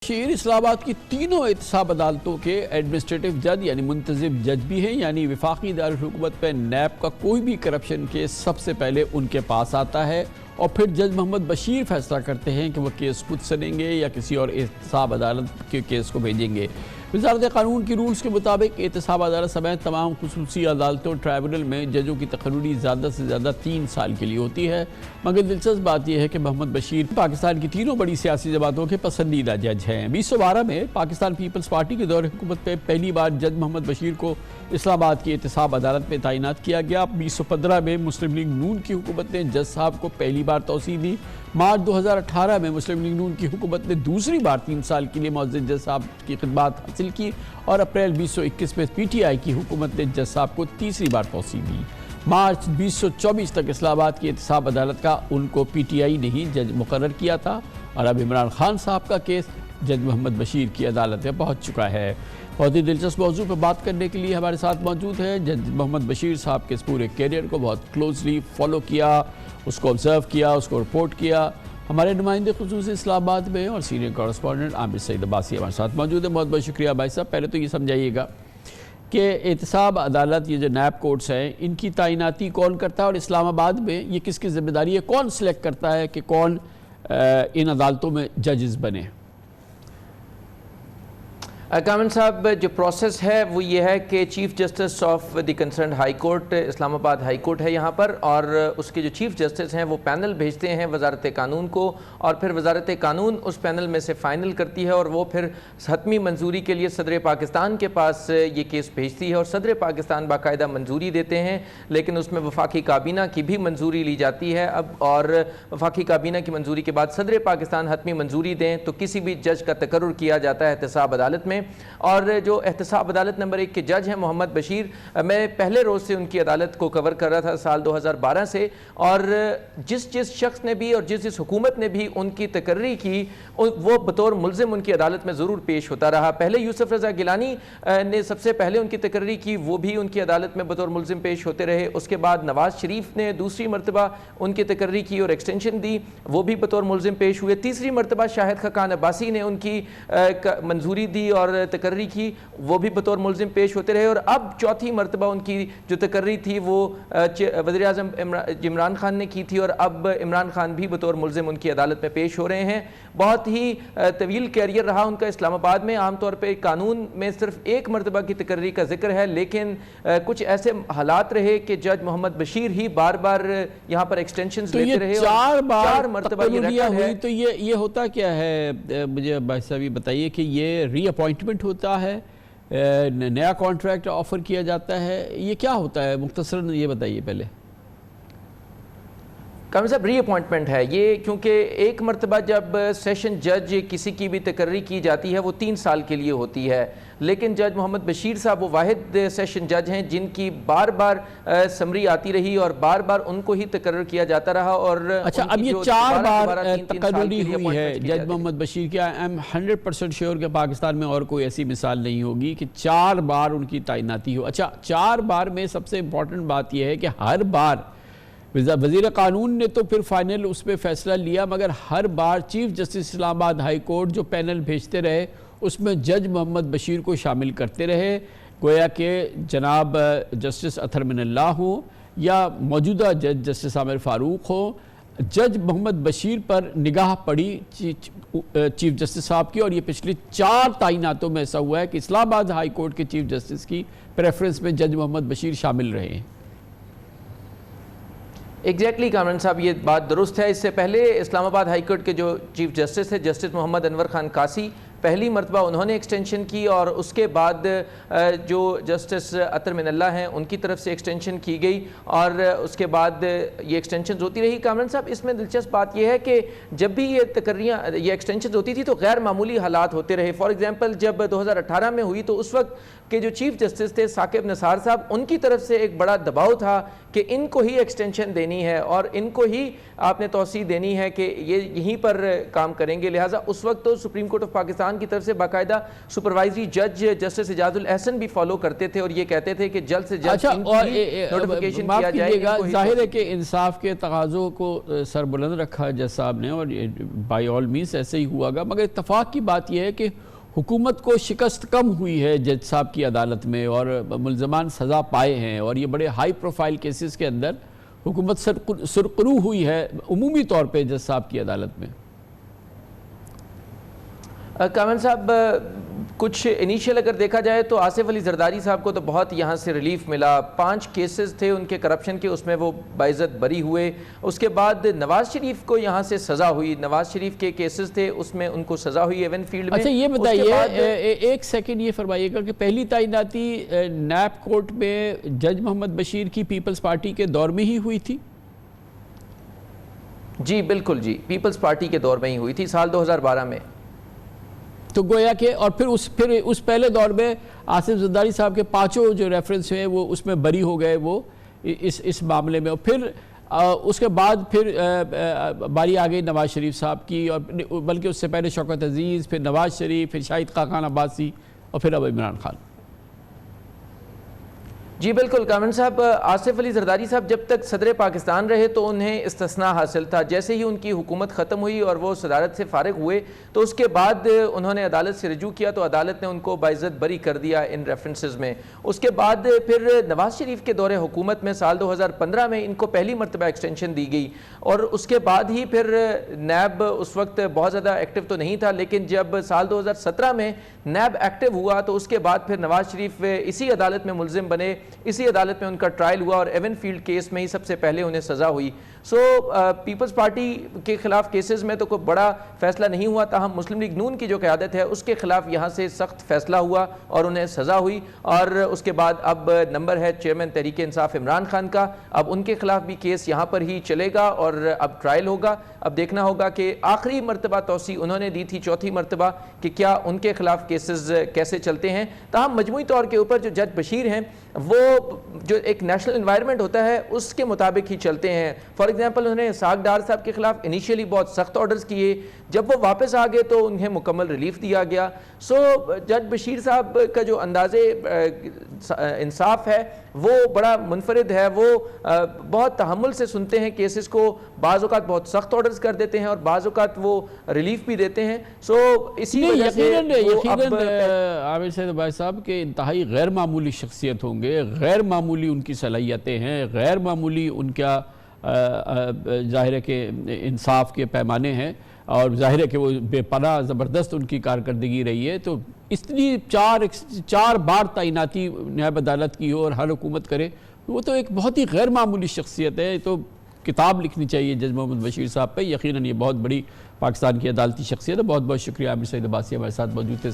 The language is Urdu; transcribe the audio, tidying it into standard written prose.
شیر اسلام آباد کی تینوں احتساب عدالتوں کے ایڈمنسٹریٹو جج یعنی منتظم جج بھی ہیں، یعنی وفاقی دارالحکومت پہ نیب کا کوئی بھی کرپشن کیس سب سے پہلے ان کے پاس آتا ہے اور پھر جج محمد بشیر فیصلہ کرتے ہیں کہ وہ کیس خود سنیں گے یا کسی اور احتساب عدالت کے کیس کو بھیجیں گے۔ وزارت قانون کی رولز کے مطابق احتساب عدالت سمیت تمام خصوصی عدالتوں ٹرائبونل میں ججوں کی تقرری زیادہ سے زیادہ 3 سال کے لیے ہوتی ہے، مگر دلچسپ بات یہ ہے کہ محمد بشیر پاکستان کی تینوں بڑی سیاسی جماعتوں کے پسندیدہ جج ہیں۔ 2012 میں پاکستان پیپلز پارٹی کے دور حکومت پہ پہلی بار جج محمد بشیر کو اسلام آباد کی احتساب عدالت میں تعینات کیا گیا۔ 2015 میں مسلم لیگ نون کی حکومت نے جج صاحب کو پہلی بار توسیع دی۔ مارچ 2018 میں مسلم لیگ نون کی حکومت نے دوسری بار 3 سال کے لیے معزز جج صاحب کی خدمات حاصل کی اور اپریل 2021 میں پی ٹی آئی کی حکومت نے جج صاحب کو تیسری بار توسیع دی۔ مارچ 2024 تک اسلام آباد کی احتساب عدالت کا ان کو پی ٹی آئی نے ہی جج مقرر کیا تھا اور اب عمران خان صاحب کا کیس جج محمد بشیر کی عدالت میں پہنچ چکا ہے۔ بہت ہی دلچسپ موضوع پر بات کرنے کے لیے ہمارے ساتھ موجود ہے جج محمد بشیر صاحب کے اس پورے کیریئر کو بہت کلوزلی فالو کیا، اس کو آبزرو کیا، اس کو رپورٹ کیا۔ ہمارے نمائندے خصوصی اسلام آباد میں اور سینئر کورسپونڈنٹ عامر سعید عباسی ہمارے ساتھ موجود ہیں۔ بہت بہت شکریہ بھائی صاحب۔ پہلے تو یہ سمجھائیے گا کہ احتساب عدالت یہ جو نیب کورٹس ہیں ان کی تعیناتی کون کرتا ہے اور اسلام آباد میں یہ کس کی ذمہ داری ہے، کون سلیکٹ کرتا ہے کہ کون ان عدالتوں میں ججز بنے؟ کامن صاحب، جو پروسیس ہے وہ یہ ہے کہ chief justice of the concerned high court Islamabad high court ہے یہاں پر، اور اس کے جو چیف جسٹس ہیں وہ پینل بھیجتے ہیں وزارت قانون کو، اور پھر وزارت قانون اس پینل میں سے فائنل کرتی ہے اور وہ پھر حتمی منظوری کے لیے صدر پاکستان کے پاس یہ کیس بھیجتی ہے اور صدر پاکستان باقاعدہ منظوری دیتے ہیں، لیکن اس میں وفاقی کابینہ کی بھی منظوری لی جاتی ہے اب، اور وفاقی کابینہ کی منظوری کے بعد صدر پاکستان حتمی منظوری دیں تو کسی بھی جج کا تقرر کیا جاتا ہے احتساب عدالت میں۔ اور جو احتساب عدالت نمبر 1 کے جج ہیں محمد بشیر، میں پہلے روز سے ان کی عدالت کو کور کر رہا تھا سال 2012 سے، اور جس شخص نے بھی اور جس حکومت نے بھی ان کی تقرری کی وہ بطور ملزم ان کی عدالت میں ضرور پیش ہوتا رہا۔ پہلے یوسف رضا گیلانی نے سب سے پہلے ان کی تقرری کی، وہ بھی ان کی عدالت میں بطور ملزم پیش ہوتے رہے۔ اس کے بعد نواز شریف نے دوسری مرتبہ ان کی تقرری کی اور ایکسٹینشن دی، وہ بھی بطور ملزم پیش ہوئے۔ تیسری مرتبہ شاہد خاقان عباسی نے ان کی منظوری دی اور تقرری کی، وہ بھی بطور ملزم پیش ہوتے رہے، اور اب چوتھی مرتبہ ان کی جو تقرری تھی وہ وزیر اعظم عمران خان نے کی تھی، اور اب عمران خان بھی بطور ملزم ان کی عدالت میں پیش ہو رہے ہیں۔ بہت ہی طویل کیریئر رہا ان کا اسلام آباد میں۔ عام طور پہ قانون میں صرف 1 مرتبہ کی تقرری کا ذکر ہے، لیکن کچھ ایسے حالات رہے کہ جج محمد بشیر ہی بار بار یہاں پر ایکسٹینشنز لیتے رہے، چار مرتبہ یہ ریکارڈ ہے۔ تو یہ ہوتا کیا ہے؟ مجھے بھائی صاحب یہ بتائیے کہ یہ ری اپوائنٹمنٹ ہوتا ہے، نیا کانٹریکٹ آفر کیا جاتا ہے، یہ کیا ہوتا ہے؟ مختصراً یہ بتائیے پہلے۔ کامل صاحب، ری اپوائنٹمنٹ ہے یہ، کیونکہ 1 مرتبہ جب سیشن جج کسی کی بھی تقرری کی جاتی ہے وہ 3 سال کے لیے ہوتی ہے، لیکن جج محمد بشیر صاحب وہ واحد سیشن جج ہیں جن کی بار بار سمری آتی رہی اور بار بار ان کو ہی تقرر کیا جاتا رہا۔ اور اچھا، اب یہ 4 بار تقرری ہوئی ہے جج محمد بشیر کی، آئی ایم 100% شیور کہ پاکستان میں اور کوئی ایسی مثال نہیں ہوگی کہ 4 بار ان کی تعیناتی ہو۔ اچھا، 4 بار میں سب سے امپورٹنٹ بات یہ ہے کہ ہر بار وزیر قانون نے تو پھر فائنل اس پہ فیصلہ لیا، مگر ہر بار چیف جسٹس اسلام آباد ہائی کورٹ جو پینل بھیجتے رہے اس میں جج محمد بشیر کو شامل کرتے رہے، گویا کہ جناب جسٹس اطہر من اللہ ہوں یا موجودہ جج جسٹس عامر فاروق ہوں، جج محمد بشیر پر نگاہ پڑی چیف جسٹس صاحب کی، اور یہ پچھلی 4 تعیناتوں میں ایسا ہوا ہے کہ اسلام آباد ہائی کورٹ کے چیف جسٹس کی پریفرنس میں جج محمد بشیر شامل رہے ہیں۔ ایگزیکٹلی کامران صاحب، یہ بات درست ہے۔ اس سے پہلے اسلام آباد ہائی کورٹ کے جو چیف جسٹس تھے جسٹس محمد انور خان قاسی، پہلی مرتبہ انہوں نے ایکسٹینشن کی، اور اس کے بعد جو جسٹس اطہر من اللہ ہیں ان کی طرف سے ایکسٹینشن کی گئی، اور اس کے بعد یہ ایکسٹینشنز ہوتی رہی۔ کامران صاحب، اس میں دلچسپ بات یہ ہے کہ جب بھی یہ تقرریاں یہ ایکسٹینشنز ہوتی تھی تو غیر معمولی حالات ہوتے رہے۔ فار ایگزامپل جب 2018 میں ہوئی تو اس وقت کے جو چیف جسٹس تھے ثاقب نثار صاحب، ان کی طرف سے ایک بڑا دباؤ تھا کہ ان کو ہی ایکسٹینشن دینی ہے اور ان کو ہی آپ نے توسیع دینی ہے کہ یہ یہیں پر کام کریں گے، لہٰذا اس وقت تو supreme court of Pakistan Pakistan کی طرف سے باقاعدہ سپروائزری جج جسٹس اجاز الاحسن بھی فالو کرتے تھے اور یہ کہتے تھے کہ جلد سے جلد نوٹیفیکیشن کیا جائے. ظاہر ہے کہ انصاف کے تقاضوں کو سر بلند رکھا جج صاحب نے اور بائی آل مینس ایسے ہی ہوا گا, مگر اتفاق کی بات یہ ہے کہ حکومت کو شکست کم ہوئی ہے جج صاحب کی عدالت میں اور ملزمان سزا پائے ہیں, اور یہ بڑے ہائی پروفائل کیسز کے اندر حکومت سرخرو ہوئی ہے عمومی طور پہ جج صاحب کی عدالت میں. کامل صاحب کچھ انیشیل اگر دیکھا جائے تو آصف علی زرداری صاحب کو تو بہت یہاں سے ریلیف ملا, 5 کیسز تھے ان کے کرپشن کے, اس میں وہ باعزت بری ہوئے. اس کے بعد نواز شریف کو یہاں سے سزا ہوئی, نواز شریف کے کیسز تھے اس میں ان کو سزا ہوئی ایون فیلڈ میں. اچھا یہ بتائیے, ایک سیکنڈ یہ فرمائیے گا کہ پہلی تعیناتی نیب کورٹ میں جج محمد بشیر کی پیپلز پارٹی کے دور میں ہی ہوئی تھی؟ جی بالکل, جی پیپلز پارٹی کے دور میں ہی ہوئی تھی سال 2012 میں. تو گویا کہ اور پھر اس پہلے دور میں آصف زرداری صاحب کے 5 جو ریفرنس ہیں وہ اس میں بری ہو گئے وہ اس معاملے میں, اور پھر اس کے بعد پھر باری آ گئی نواز شریف صاحب کی, اور بلکہ اس سے پہلے شوکت عزیز, پھر نواز شریف, پھر شاہد خاقان عباسی اور پھر اب عمران خان. جی بالکل کامن صاحب, آصف علی زرداری صاحب جب تک صدر پاکستان رہے تو انہیں استثناء حاصل تھا. جیسے ہی ان کی حکومت ختم ہوئی اور وہ صدارت سے فارغ ہوئے تو اس کے بعد انہوں نے عدالت سے رجوع کیا تو عدالت نے ان کو باعزت بری کر دیا ان ریفرنسز میں. اس کے بعد پھر نواز شریف کے دور حکومت میں سال 2015 میں ان کو پہلی مرتبہ ایکسٹینشن دی گئی, اور اس کے بعد ہی پھر نیب اس وقت بہت زیادہ ایکٹیو تو نہیں تھا, لیکن جب سال 2017 میں نیب ایکٹیو ہوا تو اس کے بعد پھر نواز شریف اسی عدالت میں ملزم بنے, اسی عدالت میں ان کا ٹرائل ہوا اور ایون فیلڈ کیس میں ہی سب سے پہلے انہیں سزا ہوئی. سو پیپلز پارٹی کے خلاف کیسز میں تو کوئی بڑا فیصلہ نہیں ہوا, تاہم مسلم لیگ نون کی جو قیادت ہے اس کے خلاف یہاں سے سخت فیصلہ ہوا اور انہیں سزا ہوئی. اور اس کے بعد اب نمبر ہے چیئرمین تحریک انصاف عمران خان کا, اب ان کے خلاف بھی کیس یہاں پر ہی چلے گا اور اب ٹرائل ہوگا. اب دیکھنا ہوگا کہ آخری مرتبہ توسیع انہوں نے دی تھی 4تھی مرتبہ کہ کیا ان کے خلاف کیسز کیسے چلتے ہیں. تاہم مجموعی طور کے اوپر جو جج بشیر ہیں وہ جو ایک نیشنل انوائرمنٹ ہوتا ہے اس کے مطابق ہی چلتے ہیں. فار ایگزامپل انہوں نے اسحاق ڈار صاحب کے خلاف انیشیلی بہت سخت آرڈرز کیے, جب وہ واپس آ گئے تو انہیں مکمل ریلیف دیا گیا. سو جج بشیر صاحب کا جو انداز انصاف ہے وہ بڑا منفرد ہے, وہ بہت تحمل سے سنتے ہیں کیسز کو, بعض اوقات بہت سخت آرڈرز کر دیتے ہیں اور بعض اوقات وہ ریلیف بھی دیتے ہیں. سو اسی وجہ سے یقیناً عامر سید بھائی صاحب کے انتہائی غیر معمولی شخصیت ہوں گے, غیر معمولی ان کی صلاحیتیں ہیں, غیر معمولی ان کا ظاہر ہے کہ انصاف کے پیمانے ہیں, اور ظاہر ہے کہ وہ بے پناہ زبردست ان کی کارکردگی رہی ہے. تو اتنی 4 بار تعیناتی نیب عدالت کی ہو اور ہر حکومت کرے, وہ تو ایک بہت ہی غیر معمولی شخصیت ہے. تو کتاب لکھنی چاہیے جج محمد بشیر صاحب پہ, یقیناً یہ بہت بڑی پاکستان کی عدالتی شخصیت ہے. بہت بہت شکریہ عامر سعید عباسی ہمارے ساتھ موجود تھے.